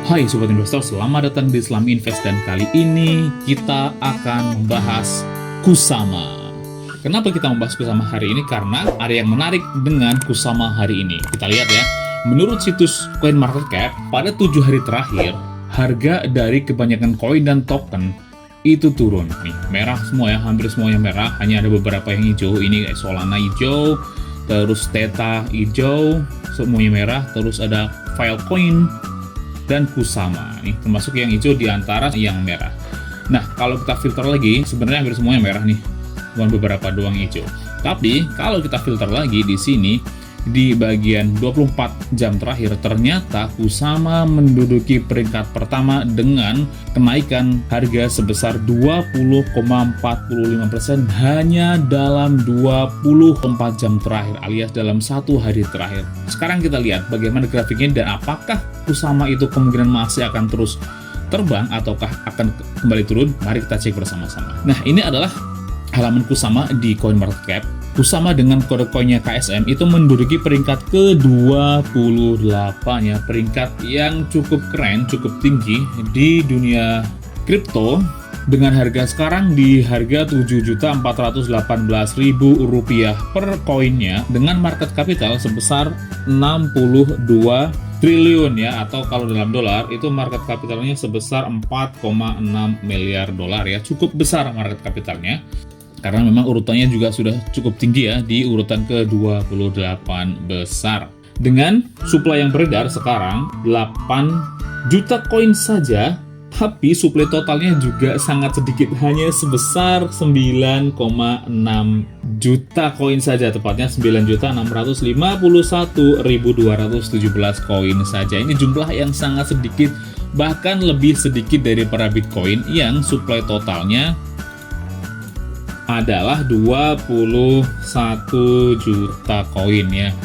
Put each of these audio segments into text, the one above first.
Hai Sobat Investor, selamat datang di Islam Invest dan kali ini kita akan membahas Kusama. Kenapa kita membahas Kusama hari ini? Karena ada yang menarik dengan Kusama hari ini. Kita lihat ya, menurut situs CoinMarketCap, pada 7 hari terakhir, harga dari kebanyakan koin dan token itu turun. Nih, merah semua ya, hampir semuanya merah, hanya ada beberapa yang hijau. Ini kayak Solana hijau, terus Theta hijau, semuanya merah, terus ada Filecoin, dan Kusama nih, termasuk yang hijau di antara yang merah. Nah, kalau kita filter lagi, sebenarnya hampir semuanya merah nih, cuma beberapa doang hijau. Tapi kalau kita filter lagi di sini, di bagian 24 jam terakhir, ternyata Kusama menduduki peringkat pertama dengan kenaikan harga sebesar 20,45% hanya dalam 24 jam terakhir, alias dalam 1 hari terakhir. Sekarang kita lihat bagaimana grafiknya dan apakah Kusama itu kemungkinan masih akan terus terbang ataukah akan kembali turun. Mari kita cek bersama-sama. Nah, ini adalah halaman Kusama di CoinMarketCap. Kusama dengan kode koinnya KSM itu menduduki peringkat ke-28 ya, peringkat yang cukup keren, cukup tinggi di dunia kripto dengan harga sekarang di harga Rp7.418.000 per koinnya dengan market capital sebesar 62 triliun ya, atau kalau dalam dolar itu market capitalnya sebesar 4,6 miliar dolar ya, cukup besar market capitalnya. Karena memang urutannya juga sudah cukup tinggi ya, di urutan ke-28 besar. Dengan supply yang beredar sekarang 8 juta koin saja, tapi supply totalnya juga sangat sedikit, hanya sebesar 9,6 juta koin saja, tepatnya 9.651.217 koin saja. Ini jumlah yang sangat sedikit, bahkan lebih sedikit dari para Bitcoin yang supply totalnya adalah 21 juta koin ya.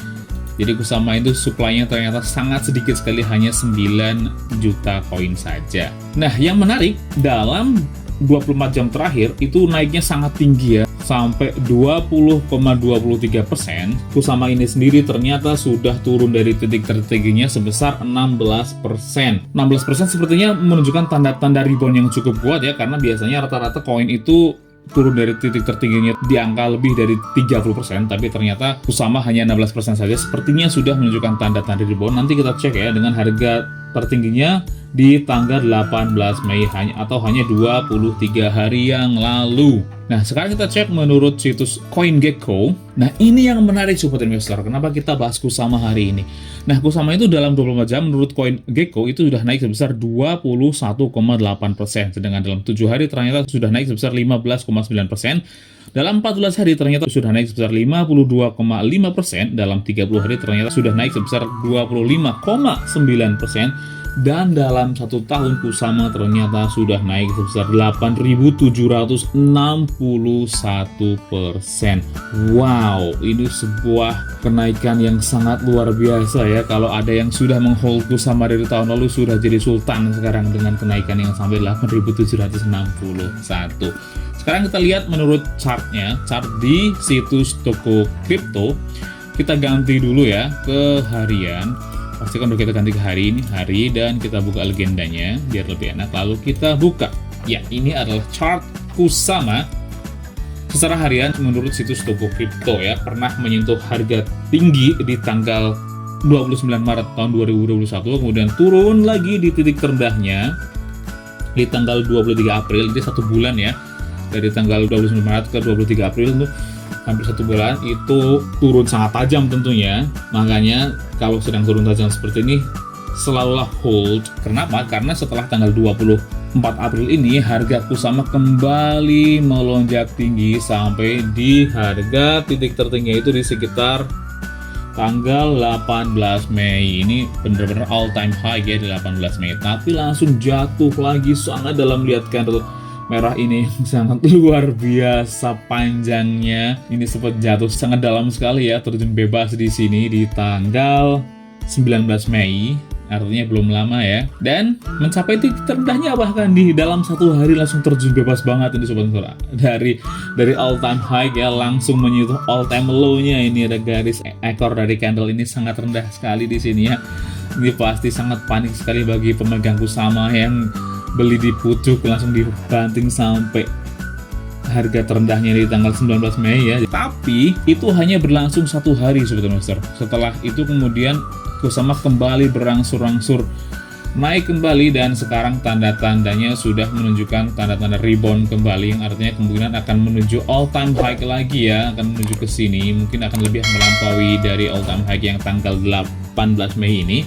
Jadi Kusama itu supply-nya ternyata sangat sedikit sekali, hanya 9 juta koin saja. Nah, yang menarik dalam 24 jam terakhir itu naiknya sangat tinggi ya, sampai 20,23%. Kusama ini sendiri ternyata sudah turun dari titik tertingginya sebesar 16%. 16% sepertinya menunjukkan tanda-tanda rebound yang cukup kuat ya, karena biasanya rata-rata koin itu turun dari titik tertingginya di angka lebih dari 30%, tapi ternyata Kusama hanya 16% saja, sepertinya sudah menunjukkan tanda-tanda rebound. Nanti kita cek ya dengan harga tertingginya di tanggal 18 Mei hanya 23 hari yang lalu. Nah, sekarang kita cek menurut situs CoinGecko. Nah, ini yang menarik Sobat Investor. Kenapa kita bahas Kusama hari ini? Nah, Kusama itu dalam 24 jam menurut CoinGecko itu sudah naik sebesar 21,8%. Sedangkan dalam 7 hari ternyata sudah naik sebesar 15,9%. Dalam 14 hari ternyata sudah naik sebesar 52,5%. Dalam 30 hari ternyata sudah naik sebesar 25,9%. Dan dalam 1 tahun Kusama ternyata sudah naik sebesar 8.761%. Wow, ini sebuah kenaikan yang sangat luar biasa ya. Kalau ada yang sudah menghold Kusama dari tahun lalu sudah jadi sultan sekarang dengan kenaikan yang sampai 8.761. Sekarang kita lihat menurut chartnya, chart di situs toko kripto. Kita ganti dulu ya ke harian. Pastikan udah kita ganti ke hari ini, dan kita buka legendanya biar lebih enak. Lalu kita buka. Ya, ini adalah chart Kusama secara harian menurut situs toko kripto ya. Pernah menyentuh harga tinggi di tanggal 29 Maret tahun 2021, kemudian turun lagi di titik terendahnya di tanggal 23 April, jadi 1 bulan ya. Dari tanggal 29 Maret ke 23 April itu hampir 1 bulan, itu turun sangat tajam tentunya. Makanya kalau sedang turun tajam seperti ini, selalulah hold. Kenapa? Karena setelah tanggal 24 April ini, harga Kusama kembali melonjak tinggi sampai di harga titik tertinggi itu di sekitar tanggal 18 Mei. Ini benar-benar all time high ya di 18 Mei. Tapi langsung jatuh lagi sangat dalam. Lihat candle merah ini sangat luar biasa panjangnya. Ini sempat jatuh sangat dalam sekali ya, terjun bebas di sini di tanggal 19 Mei. Artinya belum lama ya. Dan mencapai titik terendahnya bahkan di dalam 1 hari langsung terjun bebas banget ini Sobat Investor. Dari all time high ya langsung menyentuh all time low-nya. Ini ada garis ekor dari candle ini sangat rendah sekali di sini ya. Ini pasti sangat panik sekali bagi pemegang Kusama yang beli di pucuk langsung dibanting sampai harga terendahnya di tanggal 19 Mei ya. Tapi itu hanya berlangsung 1 hari Sobat Investor. Setelah itu kemudian Kusama kembali berangsur-angsur naik kembali, dan sekarang tanda-tandanya sudah menunjukkan tanda-tanda rebound kembali, yang artinya kemungkinan akan menuju all time high lagi ya, akan menuju ke sini, mungkin akan lebih melampaui dari all time high yang tanggal 18 Mei ini.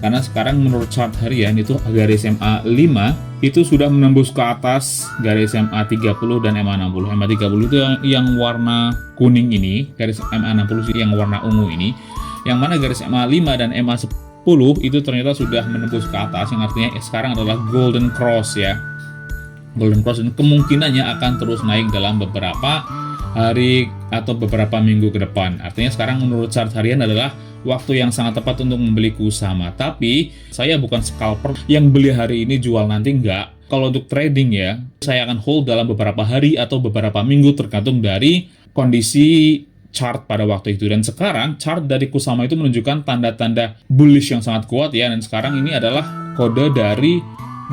Karena sekarang menurut chart harian itu garis MA 5 itu sudah menembus ke atas garis MA 30 dan MA 60. MA 30 itu yang warna kuning ini, garis MA 60 yang warna ungu ini, yang mana garis MA 5 dan MA 10 itu ternyata sudah menembus ke atas, yang artinya sekarang adalah golden cross ya. Golden cross, dan kemungkinannya akan terus naik dalam beberapa hari atau beberapa minggu ke depan. Artinya sekarang menurut chart harian adalah waktu yang sangat tepat untuk membeli Kusama. Tapi saya bukan scalper yang beli hari ini jual nanti, enggak. Kalau untuk trading ya, saya akan hold dalam beberapa hari atau beberapa minggu tergantung dari kondisi chart pada waktu itu. Dan sekarang chart dari Kusama itu menunjukkan tanda-tanda bullish yang sangat kuat ya, dan sekarang ini adalah kode dari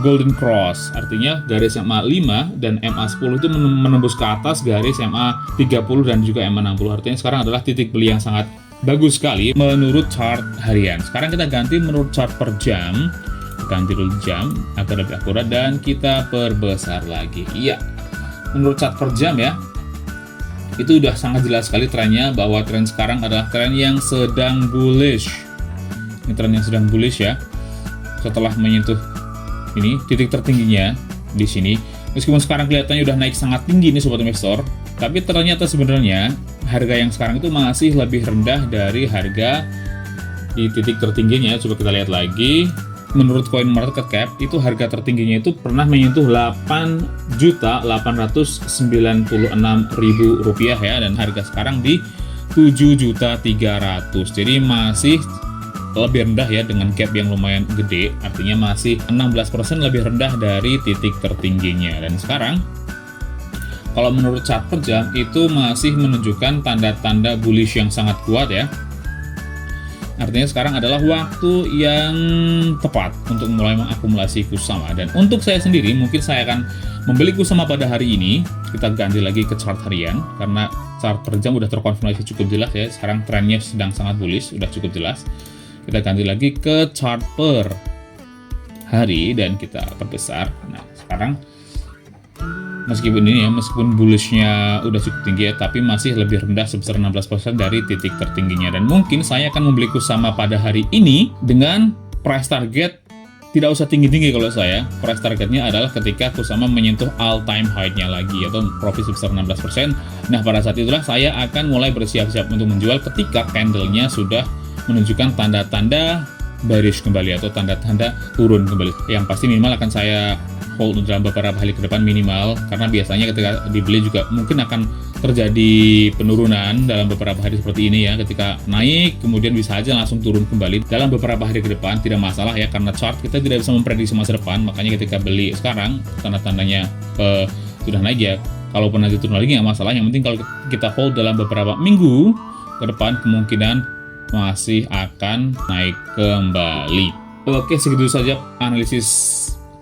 golden cross, artinya garis MA 5 dan MA 10 itu menembus ke atas garis MA 30 dan juga MA 60. Artinya sekarang adalah titik beli yang sangat bagus sekali menurut chart harian. Sekarang kita ganti menurut chart per jam, ganti dulu jam agar lebih akurat, dan kita perbesar lagi. Iya, menurut chart per jam ya, itu udah sangat jelas sekali trennya, bahwa tren sekarang adalah tren yang sedang bullish. Ini tren yang sedang bullish ya. Setelah menyentuh ini titik tertingginya di sini, meskipun sekarang kelihatannya udah naik sangat tinggi nih Sobat Investor, tapi ternyata sebenarnya harga yang sekarang itu masih lebih rendah dari harga di titik tertingginya. Coba kita lihat lagi. Menurut Coin Market Cap itu harga tertingginya itu pernah menyentuh 8.896.000 rupiah ya, dan harga sekarang di 7.300.000. Jadi masih lebih rendah ya, dengan gap yang lumayan gede, artinya masih 16% lebih rendah dari titik tertingginya. Dan sekarang kalau menurut chart per jam itu masih menunjukkan tanda-tanda bullish yang sangat kuat ya. Artinya sekarang adalah waktu yang tepat untuk mulai mengakumulasi Kusama. Dan untuk saya sendiri, mungkin saya akan membeli Kusama pada hari ini. Kita ganti lagi ke chart harian, karena chart per jam udah terkonfirmasi cukup jelas ya. Sekarang trennya sedang sangat bullish, udah cukup jelas. Kita ganti lagi ke chart per hari, dan kita perbesar. Nah, sekarang meskipun ini ya, meskipun bullishnya udah cukup tinggi ya, tapi masih lebih rendah sebesar 16% dari titik tertingginya. Dan mungkin saya akan membeli Kusama pada hari ini dengan price target tidak usah tinggi-tinggi. Kalau saya, price targetnya adalah ketika Kusama menyentuh all time high-nya lagi, atau profit sebesar 16%. Nah, pada saat itulah saya akan mulai bersiap-siap untuk menjual ketika candle-nya sudah menunjukkan tanda-tanda bearish kembali atau tanda-tanda turun kembali. Yang pasti minimal akan saya hold dalam beberapa hari ke depan minimal, karena biasanya ketika dibeli juga mungkin akan terjadi penurunan dalam beberapa hari seperti ini ya. Ketika naik kemudian bisa aja langsung turun kembali dalam beberapa hari ke depan, tidak masalah ya, karena chart kita tidak bisa memprediksi masa depan. Makanya ketika beli sekarang tanda-tandanya sudah naik ya, kalaupun nanti turun lagi nggak masalah. Yang penting kalau kita hold dalam beberapa minggu ke depan, kemungkinan masih akan naik kembali. Oke, segitu saja analisis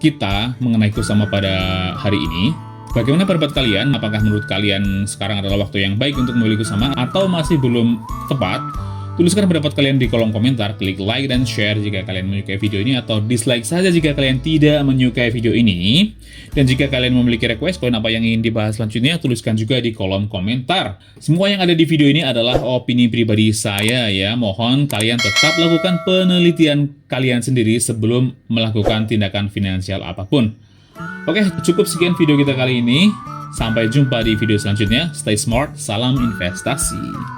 kita mengenai Kusama pada hari ini. Bagaimana pendapat kalian? Apakah menurut kalian sekarang adalah waktu yang baik untuk membeli Kusama atau masih belum tepat? Tuliskan pendapat kalian di kolom komentar, klik like dan share jika kalian menyukai video ini, atau dislike saja jika kalian tidak menyukai video ini. Dan jika kalian memiliki request koin apa yang ingin dibahas selanjutnya, tuliskan juga di kolom komentar. Semua yang ada di video ini adalah opini pribadi saya ya. Mohon kalian tetap lakukan penelitian kalian sendiri sebelum melakukan tindakan finansial apapun. Oke, cukup sekian video kita kali ini. Sampai jumpa di video selanjutnya. Stay smart, salam investasi.